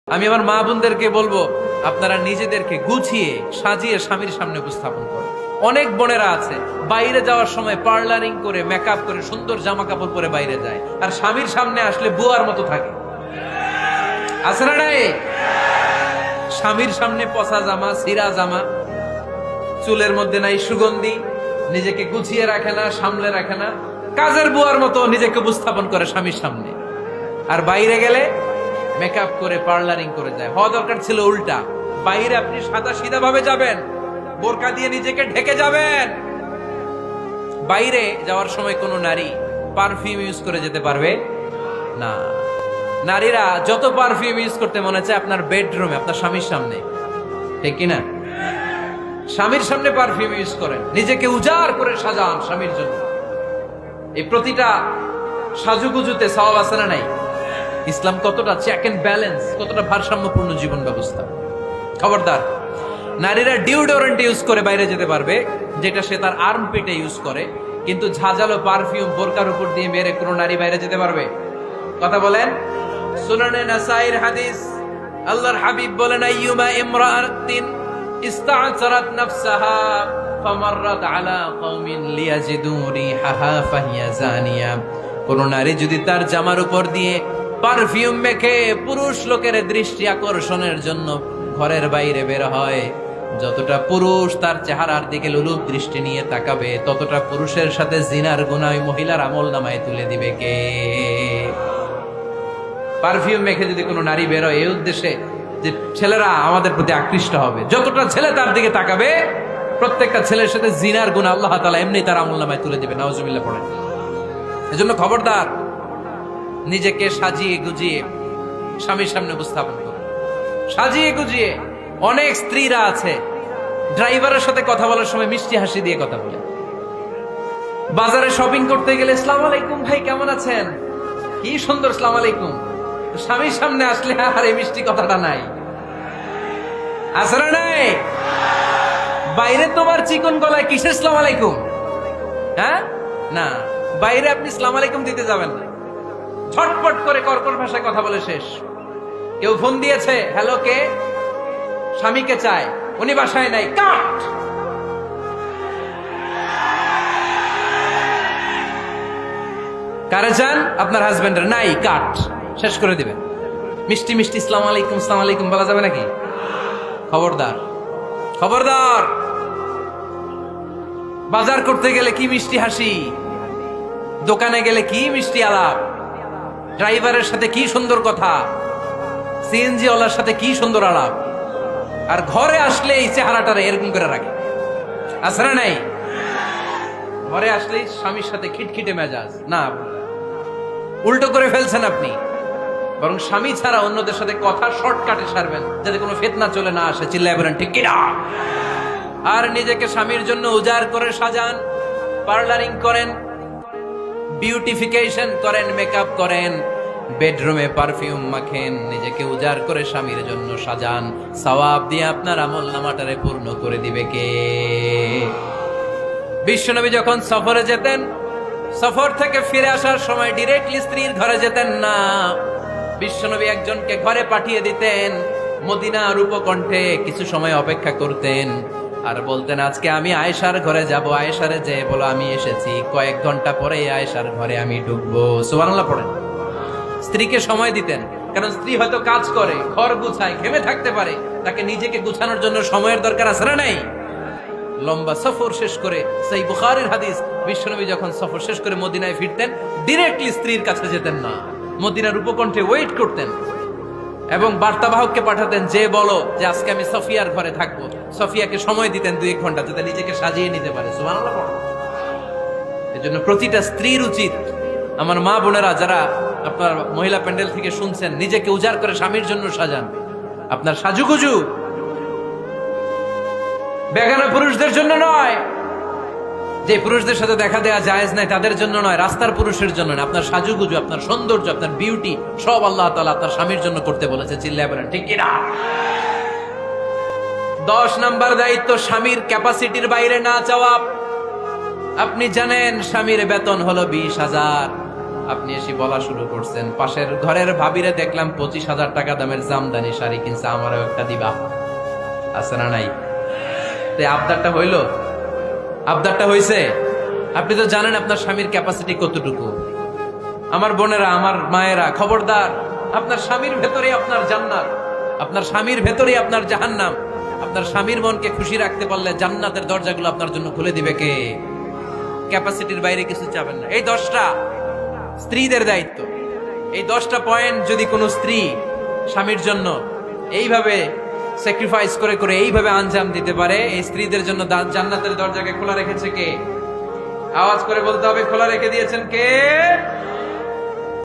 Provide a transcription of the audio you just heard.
আমি আমার মা বোনদেরকে বলবো, আপনারা নিজেদেরকে গুছিয়ে সাজিয়ে স্বামীর সামনে উপস্থাপন করুন। অনেক বোনেরা আছে বাইরে যাওয়ার সময় পার্লারিং করে মেকআপ করে সুন্দর জামা কাপড় পরে বাইরে যায়, আর স্বামীর সামনে আসলে বুয়ার মতো থাকে। আছে না নাই? স্বামীর সামনে পচা জামা, ছিঁড়া জামা, চুলের মধ্যে নাই সুগন্ধি, নিজেকে গুছিয়ে রাখে না, সামলে রাখে না, কাজের বুয়ার মতো নিজেকে উপস্থাপন করে স্বামীর সামনে। আর বাইরে গেলে মেকআপ করে পার্লারিং করে যায়। হওয়া দরকার ছিল উল্টা, বাইরে আপনি সাদা সিধা ভাবে যাবেন, বোরকা দিয়ে নিজেকে ঢেকে যাবেন। বাইরে যাওয়ার সময় কোনো নারী পারফিউম ইউজ করে যেতে পারবে না। নারীরা যত পারফিউম ইউজ করতে মনে চায় আপনার বেডরুমে, আপনার স্বামীর সামনে, ঠিক কিনা? স্বামীর সামনে পারফিউম ইউজ করেন, নিজেকে উজাড় করে সাজান স্বামীর জন্য। এই প্রতিটা সাজুগুজুতে সওয়াব আছে না নাই? ইসলাম কতটা চেক এন্ড ব্যালেন্স, কতটা ভারসাম্যপূর্ণ জীবন ব্যবস্থা। খবরদার, নারীরা ডিওডোরেন্ট ইউজ করে বাইরে যেতে পারবে, যেটা সে তার আর্ম পেটে ইউজ করে, কিন্তু ঝাঁঝালো পারফিউম বোরকার উপর দিয়ে মেরে কোনো নারী বাইরে যেতে পারবে? কথা বলেন। সুনানে নাসাইর হাদিস, আল্লাহর হাবিব বলেন, আইয়ুমা ইমরাআতিন ইস্তা'সারাত নাফসাহা ফামাররাত আলা কওমিন লিয়াজিদু রিহাহা ফাহিয়া জানিয়া। কোন নারী যদি তার জামার উপর দিয়ে পারফিউম মেখে পুরুষ লোকের দৃষ্টি আকর্ষণের জন্য ঘরের বাইরে বের হয়, যতটা পুরুষ তার চেহারার দিকে লোলুপ দৃষ্টি নিয়ে তাকাবে, ততটা পুরুষের সাথে জিনার গুনাহ ওই মহিলার আমলনামায় তুলে দিবে কে? পারফিউম মেখে যদি কোনো নারী বের হয় এই উদ্দেশ্যে যে ছেলেরা আমাদের প্রতি আকৃষ্ট হবে, যতটা ছেলে তার দিকে তাকাবে, প্রত্যেকটা ছেলের সাথে জিনার গুনাহ আল্লাহ তাআলা এমনি তার আমলনামায় তুলে দিবে। নাউজুবিল্লাহ পড়েন। এজন্য খবরদার, নিজেকে সাজিয়ে গুজিয়ে স্বামীর সামনে উপস্থাপন করুন, সাজিয়ে গুজিয়ে। অনেক স্ত্রীরা আছে ড্রাইভারের সাথে কথা বলার সময় মিষ্টি হাসি দিয়ে কথা বলে। বাজারে শপিং করতে গেলে আসসালামু আলাইকুম ভাই, কেমন আছেন? কি সুন্দর আসসালামু আলাইকুম। স্বামীর সামনে আসলে আর এই মিষ্টি কথাটা নাই। আছে না নাই? বাইরে তোমার চিকন গলায় কিসের আসসালামু আলাইকুম? হ্যাঁ না, বাইরে আপনি আসসালামু আলাইকুম দিতে যাবেন না, ঝটপট করে কর্কশ ভাষায় কথা বলে শেষ। কেউ ফোন দিয়েছে, হ্যালো কে? স্বামীকে চায়, উনি বাসায় নাই, কাট। কারে চান? আপনার হাজবেন্ডের, নাই, কাট, শেষ করে দিবেন। মিষ্টি মিষ্টি আসসালামু আলাইকুম আসসালামু আলাইকুম বলা যাবে নাকি? খবরদার, খবরদার। বাজার করতে গেলে কি মিষ্টি হাসি, দোকানে গেলে কি মিষ্টি আলাপ, ড্রাইভারের সাথে কি সুন্দর কথা, সিএনজি ওয়ালার সাথে কি সুন্দর আলাপ, আর ঘরে আসলে এই চেহারাটারে এরকম করে রাখে। আছে না নাই? ঘরে আসলেই স্বামীর সাথে খিটখিটে মেজাজ। না, উল্টো করে ফেলছেন আপনি। বরং স্বামী ছাড়া অন্যদের সাথে কথা শর্টকাটে সারবেন, যাতে কোনো ফিতনা চলে না আসে। চিল্লায় বলেন ঠিক কিনা? আর নিজেকে স্বামীর জন্য উজাড় করে সাজান, পার্লারিং করেন, বিউটিফিকেশন করেন, মেকআপ করেন, বেডরুমে পারফিউম মাখেন, নিজেকে উজাড় করে স্বামীর জন্য সাজান। সওয়াব দিয়ে আপনার আমলনামাটারে পূর্ণ করে দিবে কে? বিশ্বনবী যখন সফরে যেতেন, সফর থেকে ফিরে আসার সময় ডিরেক্টলি স্ত্রীর ঘরে যেতেন না। বিশ্বনবী একজনকে ঘরে পাঠিয়ে দিতেন, মদিনার উপকণ্ঠে কিছু সময় অপেক্ষা করতেন, আর বলতেন আজকে আমি আয়েশার ঘরে যাব। আয়েশারে যে বলো আমি এসেছি, কয়েক ঘন্টা পরে আয়েশার ঘরে আমি ঢুকবো। সুবহানাল্লাহ পড়েন। স্ত্রীকে সময় দিতেন, কারণ স্ত্রী হয়তো কাজ করে, ঘর গুছায়, ঘেমে থাকতে পারে, তাকে নিজেকে গুছানোর জন্য সময়ের দরকার আছে না নাই? লম্বা সফর শেষ করে, সেই বুখারীর হাদিস, বিশ্বনবী যখন সফর শেষ করে মদিনায় ফিরতেন, ডিরেক্টলি স্ত্রীর কাছে যেতেন না, মদিনার উপকণ্ঠে ওয়েট করতেন এবং বার্তাবাহককে পাঠাতেন, যে বলো যে আজকে আমি সফিয়ার ঘরে থাকবো। সফিয়াকে সময় দিতেন 2-1 ঘন্টা, যাতে নিজেকে সাজিয়ে নিতে পারে। সুবহানাল্লাহ। এজন্য প্রতিটা স্ত্রীর উচিত, আমার মা বোনেরা যারা আপনার মহিলা প্যান্ডেল থেকে শুনছেন, নিজেকে উজাড় করে স্বামীর জন্য সাজান। আপনার সাজুগুজু বেগানা পুরুষদের জন্য নয়, যে পুরুষদের সাথে দেখা দেয়া জায়েজ নাই তাদের জন্য নয়, রাস্তার পুরুষের জন্য নয়। আপনার সাজুগুজু, আপনার সৌন্দর্য, আপনার বিউটি সব আল্লাহ তাআলা আপনার স্বামীর জন্য করতে বলেছে। চিল্লায় বলেন ঠিক কিনা? 10 নাম্বার দায়িত্ব, স্বামীর ক্যাপাসিটির বাইরে না যাওয়া। আপনি জানেন স্বামীর বেতন হলো 20,000, আপনি এসে বলা শুরু করছেন, পাশের ঘরের ভাবিরে দেখলাম 25,000 টাকা দামের জামদানি শাড়ি কিনছে, আমারও একটা দিবা। আছে না নাই? তো আবদারটা হইলো, আবদারটা হইছে। আপনি তো জানেন আপনার স্বামীর ক্যাপাসিটি কতটুকু। আমার বোনেরা, আমার মায়েরা, খবরদার, আপনার স্বামীর ভেতরে আপনার জান্নাত, আপনার স্বামীর ভেতরে আপনার জাহান্নাম। আপনার স্বামীর মনকে খুশি রাখতে পারলে জান্নাতের দরজাগুলো আপনার জন্য খুলে দিবে কে? ক্যাপাসিটির বাইরে কিছু চাবেন না। এই 10টা স্ত্রীদের দায়িত্ব। এই 10টা পয়েন্ট যদি কোনো স্ত্রী স্বামীর জন্য এইভাবে স্যাক্রিফাইস করে করে এইভাবে আঞ্জাম দিতে পারে, এই স্ত্রীদের জন্য জান্নাতের দরজাকে খোলা রেখেছে কে? আওয়াজ করে বলতে হবে, খোলা রেখে দিয়েছেন কে?